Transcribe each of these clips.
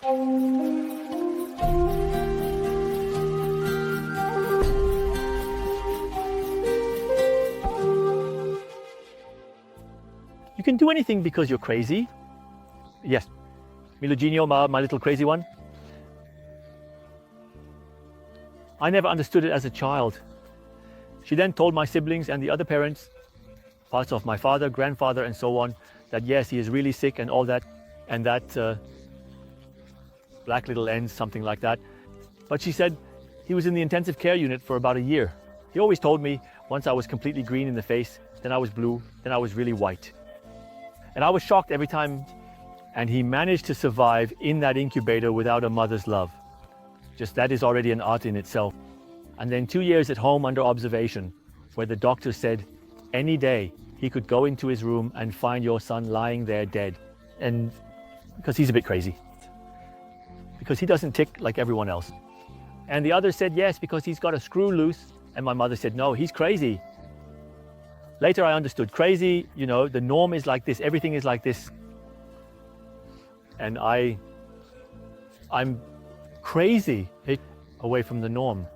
You can do anything because you're crazy. Yes, Miluginio, my little crazy one. I never understood it as a child. She then told my siblings and the other parents, parts of my father, grandfather, and so on, that yes, he is really sick and all that, and that black little ends, something like that. But she said he was in the intensive care unit for about a year. He always told me once I was completely green in the face, then I was blue, then I was really white. And I was shocked every time. And he managed to survive in that incubator without a mother's love. Just that is already an art in itself. And then 2 years at home under observation, where the doctor said any day he could go into his room and find your son lying there dead. And because he's a bit crazy. Because he doesn't tick like everyone else. And the others said yes, because he's got a screw loose. And my mother said, no, he's crazy. Later I understood crazy, you know, the norm is like this, everything is like this. And I'm crazy away from the norm.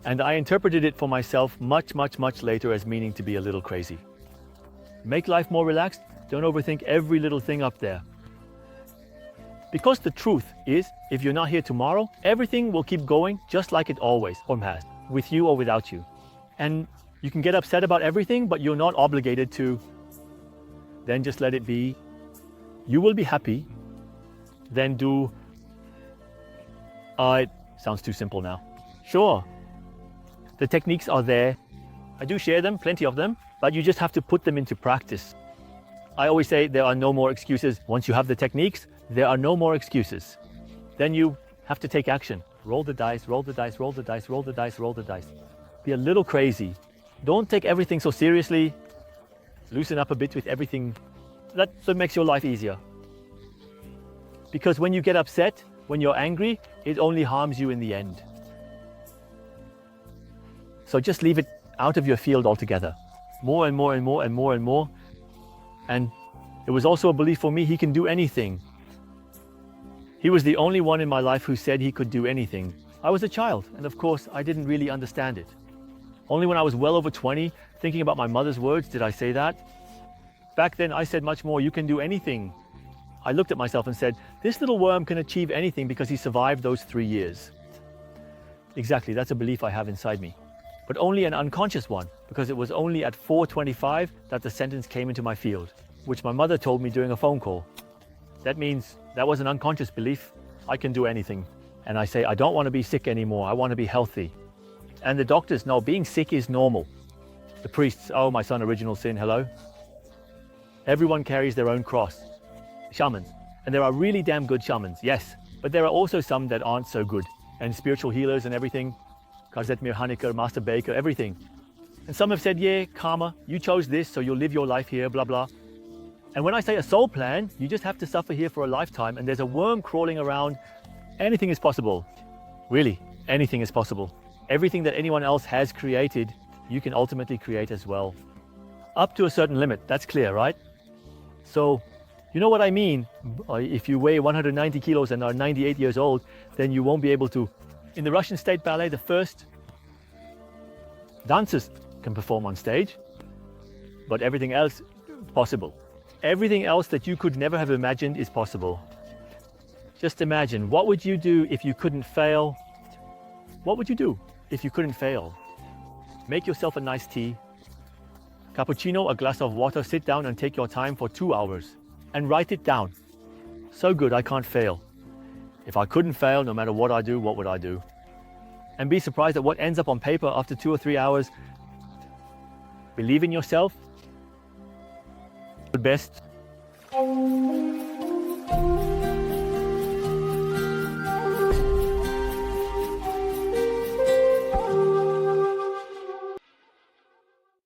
And I interpreted it for myself much, much, much later as meaning to be a little crazy. Make life more relaxed. Don't overthink every little thing up there. Because the truth is, if you're not here tomorrow, everything will keep going just like it always has, with you or without you. And you can get upset about everything, but you're not obligated to. Then just let it be. You will be happy. Then do. It sounds too simple now. Sure. The techniques are there. I do share them, plenty of them, but you just have to put them into practice. I always say there are no more excuses. Once you have the techniques, there are no more excuses. Then you have to take action. Roll the dice, roll the dice, roll the dice, roll the dice, roll the dice. Be a little crazy. Don't take everything so seriously. Loosen up a bit with everything. That makes your life easier. Because when you get upset, when you're angry, it only harms you in the end. So just leave it out of your field altogether. More and more and more and more and more. And it was also a belief for me, he can do anything. He was the only one in my life who said he could do anything. I was a child, and of course, I didn't really understand it. Only when I was well over 20, thinking about my mother's words, did I say that. Back then, I said much more, you can do anything. I looked at myself and said, this little worm can achieve anything because he survived those 3 years. Exactly, that's a belief I have inside me. But only an unconscious one, because it was only at 4:25 that the sentence came into my field, which my mother told me during a phone call. That means that was an unconscious belief. I can do anything. And I say, I don't want to be sick anymore. I want to be healthy. And the doctors know being sick is normal. The priests, oh, my son, original sin, hello. Everyone carries their own cross. Shamans. And there are really damn good shamans, yes. But there are also some that aren't so good. And spiritual healers and everything. Kazetmir Haneker, Master Baker, everything. And some have said, yeah, karma, you chose this, so you'll live your life here, blah, blah. And when I say a soul plan, you just have to suffer here for a lifetime and there's a worm crawling around. Anything is possible. Really, anything is possible. Everything that anyone else has created, you can ultimately create as well. Up to a certain limit, that's clear, right? So, you know what I mean? If you weigh 190 kilos and are 98 years old, then you won't be able to. In the Russian State Ballet, the first dancers can perform on stage, but everything else possible. Everything else that you could never have imagined is possible. Just imagine, what would you do if you couldn't fail? What would you do if you couldn't fail? Make yourself a nice tea, cappuccino, a glass of water, sit down and take your time for 2 hours and write it down. So good, I can't fail. If I couldn't fail, no matter what I do, what would I do? And be surprised at what ends up on paper after 2 or 3 hours. Believe in yourself. The best.